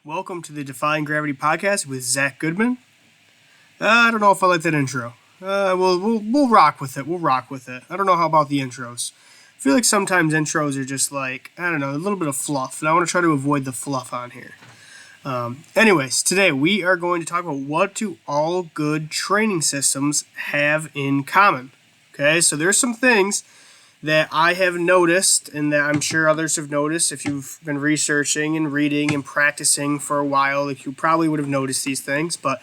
Welcome to the Defying Gravity podcast with Zach Goodman. I don't know if I like that intro. We'll rock with it. We'll rock with it. I don't know how about the intros. I feel like sometimes intros are just like, I don't know, a little bit of fluff, and I want to try to avoid the fluff on here. Anyways, today we are going to talk about what do all good training systems have in common. Okay, so there's some things that I have noticed and that I'm sure others have noticed. If you've been researching and reading and practicing for a while, like you probably would have noticed these things, but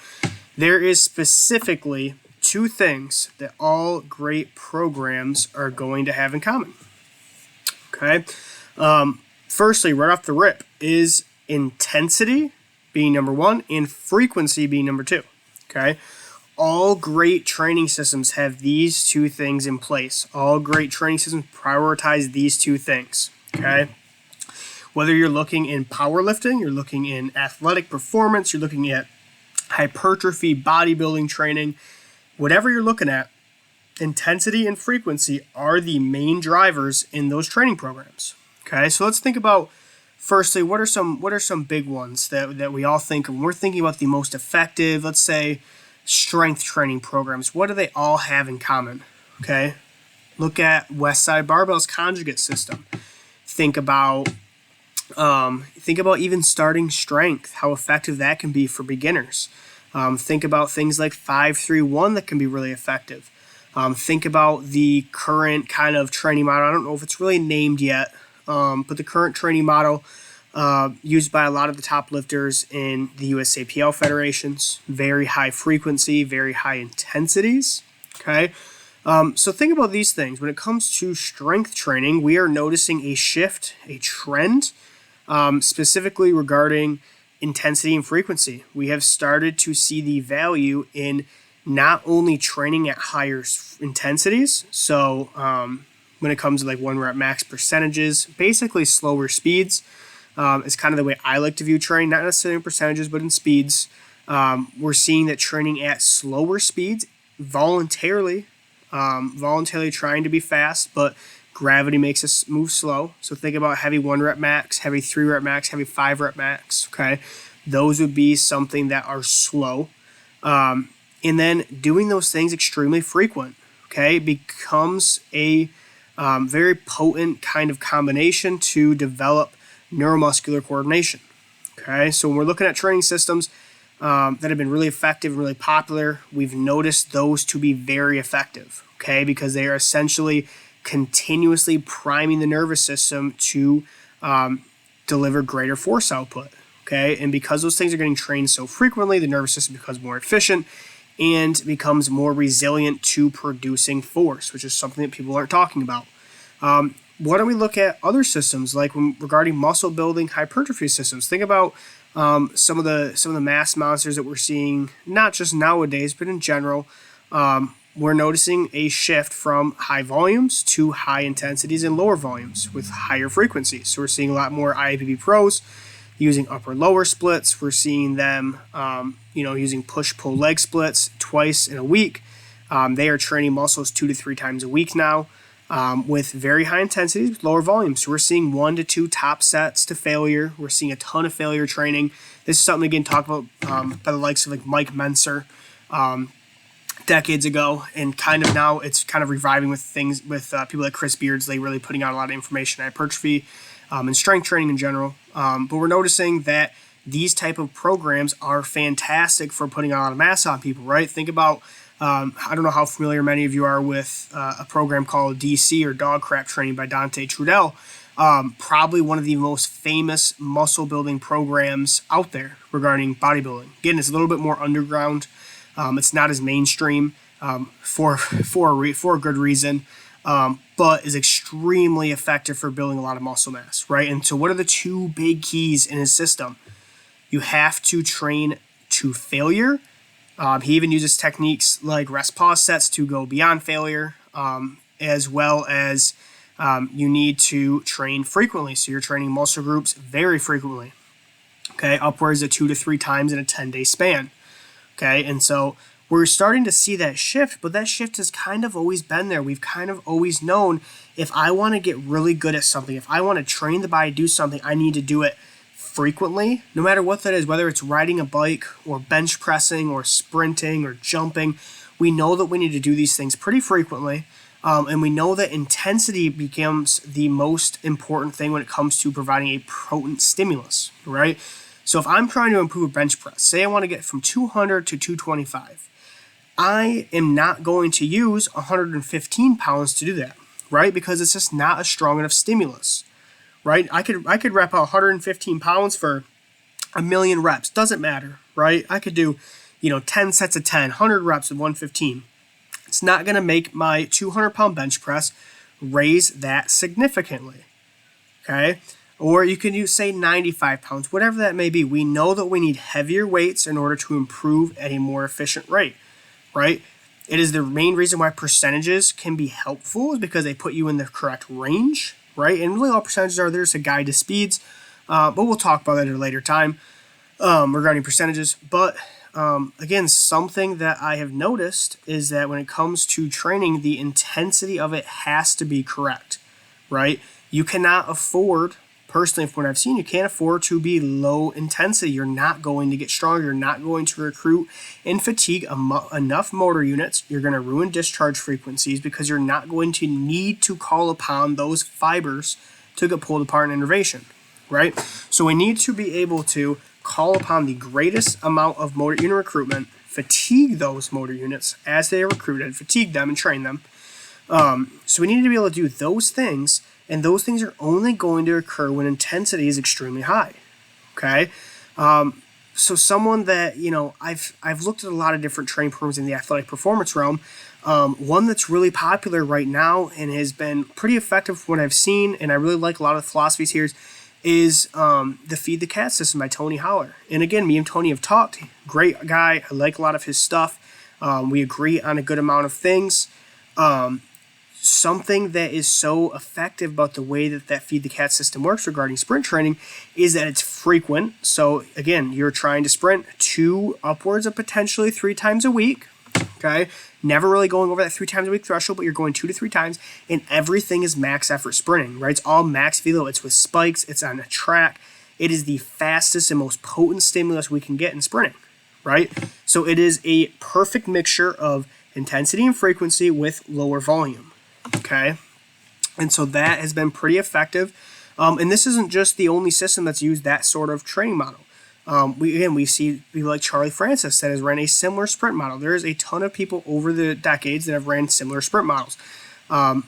there is specifically two things that all great programs are going to have in common. Okay. Firstly, right off the rip, is intensity being number one and frequency being number two. Okay. All great training systems have these two things in place. All great training systems prioritize these two things. Okay. Whether you're looking in powerlifting, you're looking in athletic performance, you're looking at hypertrophy, bodybuilding training, whatever you're looking at, intensity and frequency are the main drivers in those training programs. Okay, so let's think about firstly, what are some big ones that we all think of when we're thinking about the most effective, let's say, strength training programs. What do they all have in common? Okay, look at Westside Barbell's conjugate system. Think about even starting strength, how effective that can be for beginners. Think about things like 5-3-1 that can be really effective. Think about the current kind of training model. I don't know if it's really named yet, but the current training model used by a lot of the top lifters in the USAPL federations. Very high frequency, very high intensities. Okay. So think about these things. When it comes to strength training, we are noticing a shift, a trend, specifically regarding intensity and frequency. We have started to see the value in not only training at higher intensities, so when it comes to like 1 rep max percentages, basically slower speeds, is kind of the way I like to view training, not necessarily in percentages, but in speeds. We're seeing that training at slower speeds, voluntarily trying to be fast, but gravity makes us move slow. So think about heavy 1 rep max, heavy 3 rep max, heavy 5 rep max. Okay, those would be something that are slow. And then doing those things extremely frequent, okay, becomes a very potent kind of combination to develop neuromuscular coordination. Okay, so when we're looking at training systems that have been really effective and really popular, we've noticed those to be very effective, okay, because they are essentially continuously priming the nervous system to deliver greater force output. Okay, and because those things are getting trained so frequently, the nervous system becomes more efficient and becomes more resilient to producing force, which is something that people aren't talking about. Why don't we look at other systems like regarding muscle building hypertrophy systems? Think about some of the mass monsters that we're seeing, not just nowadays, but in general. We're noticing a shift from high volumes to high intensities and lower volumes with higher frequencies. So we're seeing a lot more IAPP pros using upper-lower splits. We're seeing them, using push-pull leg splits twice in a week. They are training muscles 2 to 3 times a week now with very high intensities, with lower volumes. So we're seeing 1 to 2 top sets to failure. We're seeing a ton of failure training. This is something, again, talked about by the likes of like Mike Menser decades ago, and kind of now it's kind of reviving with things with people like Chris Beardsley really putting out a lot of information on hypertrophy and strength training in general. But we're noticing that these type of programs are fantastic for putting a lot of mass on people, right? Think about, I don't know how familiar many of you are with a program called DC, or Dog Crap Training, by Dante Trudel. Probably one of the most famous muscle building programs out there regarding bodybuilding. Again, it's a little bit more underground. It's not as mainstream for a good reason, but is extremely effective for building a lot of muscle mass, right? And so what are the two big keys in his system? You have to train to failure. He even uses techniques like rest pause sets to go beyond failure, as well as you need to train frequently. So you're training muscle groups very frequently, okay, upwards of 2 to 3 times in a 10-day span. Okay, and so we're starting to see that shift, but that shift has kind of always been there. We've kind of always known if I want to get really good at something, if I want to train the body to do something, I need to do it frequently, no matter what that is, whether it's riding a bike or bench pressing or sprinting or jumping, we know that we need to do these things pretty frequently. And we know that intensity becomes the most important thing when it comes to providing a potent stimulus, right? So if I'm trying to improve a bench press, say I want to get from 200 to 225, I am not going to use 115 pounds to do that, right? Because it's just not a strong enough stimulus, right? I could rep out 115 pounds for a million reps. Doesn't matter, right? I could do, 10 sets of 10, 100 reps of 115. It's not going to make my 200-pound bench press raise that significantly, okay? Or you can use, say, 95 pounds, whatever that may be. We know that we need heavier weights in order to improve at a more efficient rate, right? It is the main reason why percentages can be helpful, is because they put you in the correct range, right? And really all percentages are there to guide to speeds, but we'll talk about that at a later time regarding percentages. But again, something that I have noticed is that when it comes to training, the intensity of it has to be correct, right? You cannot afford, personally, from what I've seen, you can't afford to be low intensity. You're not going to get stronger. You're not going to recruit and fatigue enough motor units. You're going to ruin discharge frequencies because you're not going to need to call upon those fibers to get pulled apart in innervation, right? So we need to be able to call upon the greatest amount of motor unit recruitment, fatigue those motor units as they are recruited, fatigue them and train them. So we need to be able to do those things, and those things are only going to occur when intensity is extremely high, okay? So someone that, I've looked at a lot of different training programs in the athletic performance realm. One that's really popular right now and has been pretty effective from what I've seen, and I really like a lot of the philosophies here, is the Feed the Cat system by Tony Holler. And again, me and Tony have talked. Great guy. I like a lot of his stuff. We agree on a good amount of things. Something that is so effective about the way that Feed the Cat system works regarding sprint training is that it's frequent. So again, you're trying to sprint 2 upwards of potentially 3 times a week. Okay, never really going over that 3 times a week threshold, but you're going 2 to 3 times, and everything is max effort sprinting, right? It's all max velo. It's with spikes. It's on a track. It is the fastest and most potent stimulus we can get in sprinting, right? So it is a perfect mixture of intensity and frequency with lower volume, okay? And so that has been pretty effective. And this isn't just the only system that's used that sort of training model. We see people like Charlie Francis that has ran a similar sprint model. There is a ton of people over the decades that have ran similar sprint models.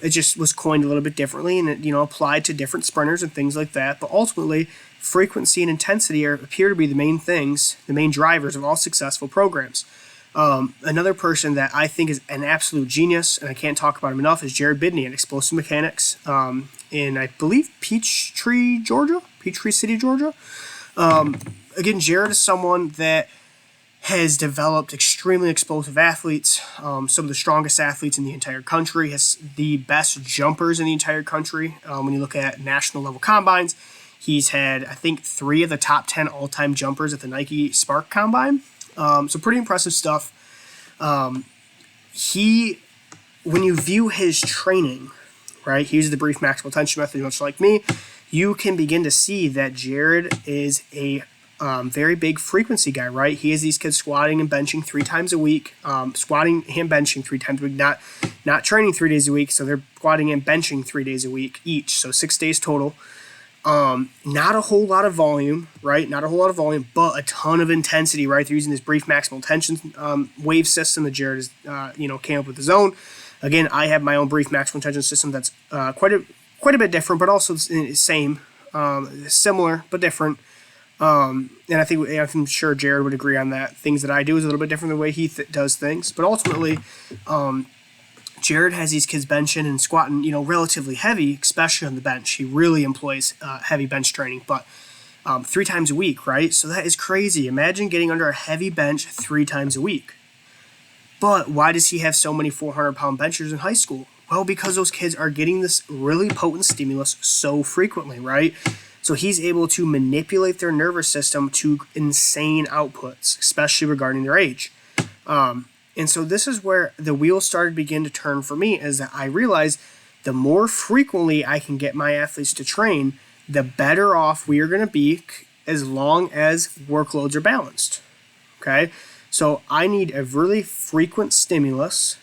It just was coined a little bit differently, and it applied to different sprinters and things like that. But ultimately, frequency and intensity appear to be the main things, the main drivers of all successful programs. Another person that I think is an absolute genius, and I can't talk about him enough, is Jared Bidney at Explosive Mechanics in, I believe, Peachtree City, Georgia. Again, Jared is someone that has developed extremely explosive athletes, some of the strongest athletes in the entire country, has the best jumpers in the entire country. When you look at national level combines, he's had, I think, 3 of the top 10 all-time jumpers at the Nike Spark Combine. So pretty impressive stuff. When you view his training, right, he uses the brief maximal tension method, much like me, you can begin to see that Jared is a very big frequency guy, right? He has these kids squatting and benching 3 times a week, squatting and benching 3 times a week, not training 3 days a week, so they're squatting and benching 3 days a week each, so 6 days total. Not a whole lot of volume, right? Not a whole lot of volume, but a ton of intensity, right? They're using this brief maximal tension wave system that Jared has, came up with his own. Again, I have my own brief maximal tension system that's quite a bit different, but also the same, similar but different. And I'm sure Jared would agree on that. Things that I do is a little bit different than the way he does things, but ultimately, Jared has these kids benching and squatting, relatively heavy, especially on the bench. He really employs heavy bench training, but 3 times a week, right? So that is crazy. Imagine getting under a heavy bench 3 times a week. But why does he have so many 400-pound benchers in high school? Well, because those kids are getting this really potent stimulus so frequently, right? So he's able to manipulate their nervous system to insane outputs, especially regarding their age. And so this is where the wheels started to begin to turn for me, is that I realized the more frequently I can get my athletes to train, the better off we are going to be as long as workloads are balanced. Okay, so I need a really frequent stimulus,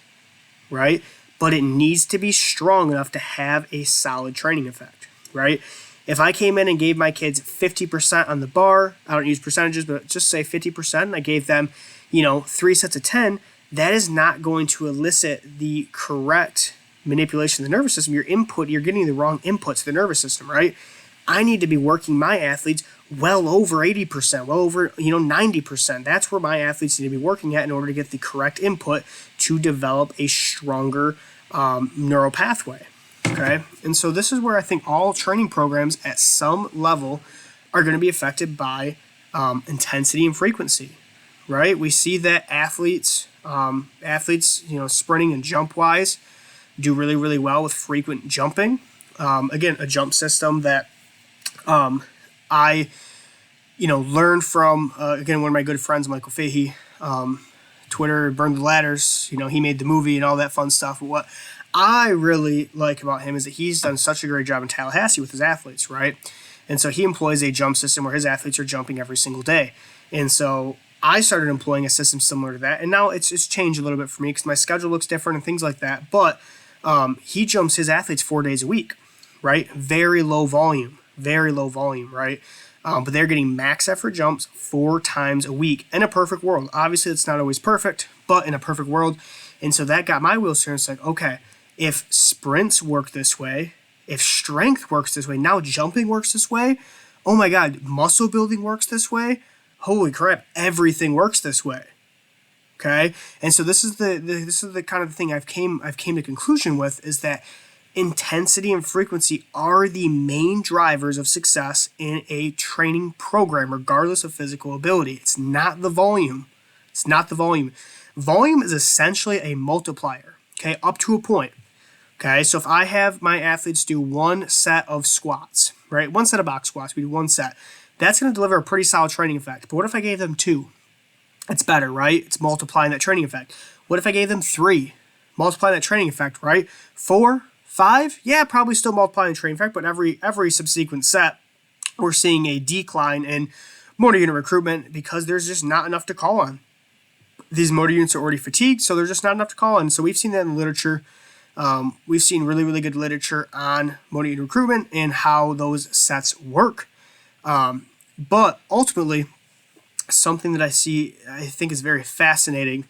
right? But it needs to be strong enough to have a solid training effect, right? If I came in and gave my kids 50% on the bar, I don't use percentages, but just say 50%, and I gave them, 3 sets of 10, that is not going to elicit the correct manipulation of the nervous system. You're getting the wrong input to the nervous system, right? I need to be working my athletes well over 80%, well over 90%. That's where my athletes need to be working at in order to get the correct input to develop a stronger neural pathway. Okay, and so this is where I think all training programs at some level are going to be affected by intensity and frequency. Right? We see that athletes, sprinting and jump wise, do really, really well with frequent jumping. Again, a jump system that I learned from, again, one of my good friends, Michael Fahey, Twitter, Burn the Ladders, he made the movie and all that fun stuff. But what I really like about him is that he's done such a great job in Tallahassee with his athletes, right? And so he employs a jump system where his athletes are jumping every single day. And so I started employing a system similar to that. And now it's changed a little bit for me because my schedule looks different and things like that. But he jumps his athletes 4 days a week, right? Very low volume, right? But they're getting max effort jumps 4 times a week in a perfect world. Obviously, it's not always perfect, but in a perfect world. And so that got my wheels turning. It's like, okay, if sprints work this way, if strength works this way, now jumping works this way, oh my God, muscle building works this way, holy crap, everything works this way. Okay? And so this is the kind of thing I've came to conclusion with, is that intensity and frequency are the main drivers of success in a training program, regardless of physical ability. It's not the volume. Volume is essentially a multiplier, okay, up to a point. Okay, so if I have my athletes do 1 set of squats, right, 1 set of box squats, we do 1 set, that's going to deliver a pretty solid training effect. But what if I gave them 2? It's better, right? It's multiplying that training effect. What if I gave them 3? Multiplying that training effect, right? 4, 5, yeah, probably still multiplying the training effect, but every subsequent set, we're seeing a decline in motor unit recruitment because there's just not enough to call on. These motor units are already fatigued, so there's just not enough to call on. So we've seen that in the literature. We've seen really, really good literature on motor unit recruitment and how those sets work. But ultimately, something that I think is very fascinating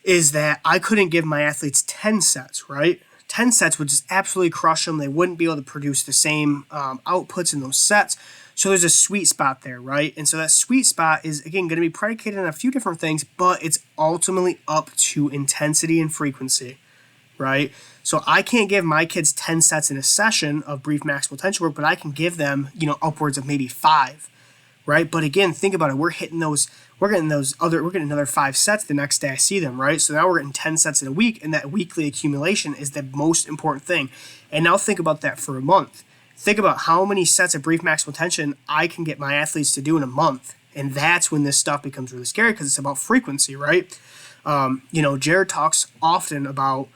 is that I couldn't give my athletes 10 sets, right? 10 sets would just absolutely crush them. They wouldn't be able to produce the same outputs in those sets. So there's a sweet spot there, right? And so that sweet spot is, again, going to be predicated on a few different things, but it's ultimately up to intensity and frequency, right? So I can't give my kids 10 sets in a session of brief maximal potential work, but I can give them, upwards of maybe 5, right? But again, think about it. We're getting another 5 sets the next day I see them, right? So now we're getting 10 sets in a week, and that weekly accumulation is the most important thing. And now think about that for a month. Think about how many sets of brief maximal tension I can get my athletes to do in a month. And that's when this stuff becomes really scary, because it's about frequency, right? Jared talks often about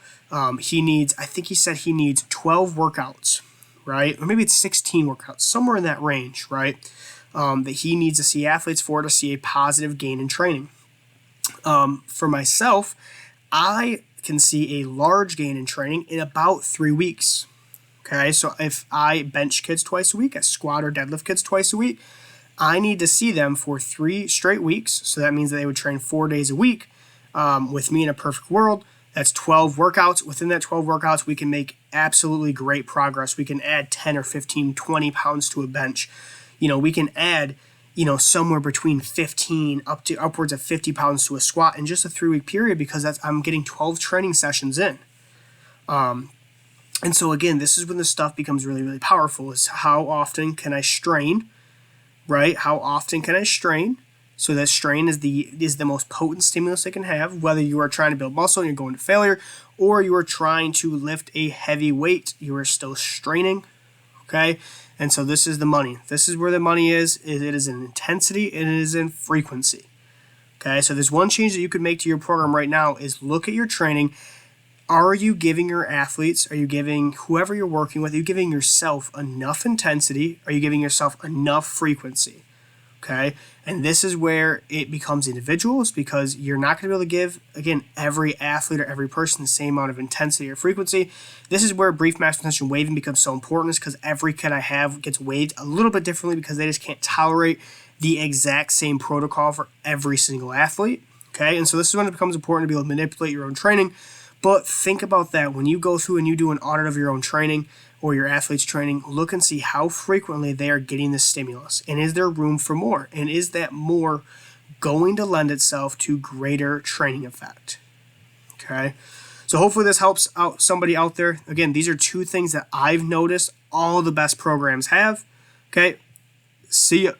he needs 12 workouts, right? Or maybe it's 16 workouts, somewhere in that range, right? That he needs to see athletes for to see a positive gain in training. For myself, I can see a large gain in training in about 3 weeks. Okay, so if I bench kids twice a week, I squat or deadlift kids twice a week, I need to see them for 3 straight weeks. So that means that they would train 4 days a week with me in a perfect world. That's 12 workouts. Within that 12 workouts, we can make absolutely great progress. We can add 10 or 15, 20 pounds to a bench. We can add, somewhere between 15 up to upwards of 50 pounds to a squat in just a 3-week period, because I'm getting 12 training sessions in. And so again, this is when the stuff becomes really, really powerful, is how often can I strain, right? How often can I strain? So that strain is the most potent stimulus I can have, whether you are trying to build muscle and you're going to failure, or you are trying to lift a heavy weight, you are still straining, okay? And so this is the money. This is where the money is. It is in intensity and it is in frequency, okay? So there's one change that you could make to your program right now is look at your training. Are you giving your athletes, are you giving whoever you're working with, are you giving yourself enough intensity? Are you giving yourself enough frequency? Okay, and this is where it becomes individuals, because you're not going to be able to give, again, every athlete or every person the same amount of intensity or frequency. This is where brief maximum tension waving becomes so important, is because every kid I have gets waved a little bit differently because they just can't tolerate the exact same protocol for every single athlete. Okay, and so this is when it becomes important to be able to manipulate your own training. But think about that when you go through and you do an audit of your own training or your athlete's training, look and see how frequently they are getting the stimulus. And is there room for more? And is that more going to lend itself to greater training effect? Okay. So hopefully this helps out somebody out there. Again, these are two things that I've noticed all the best programs have. Okay. See ya.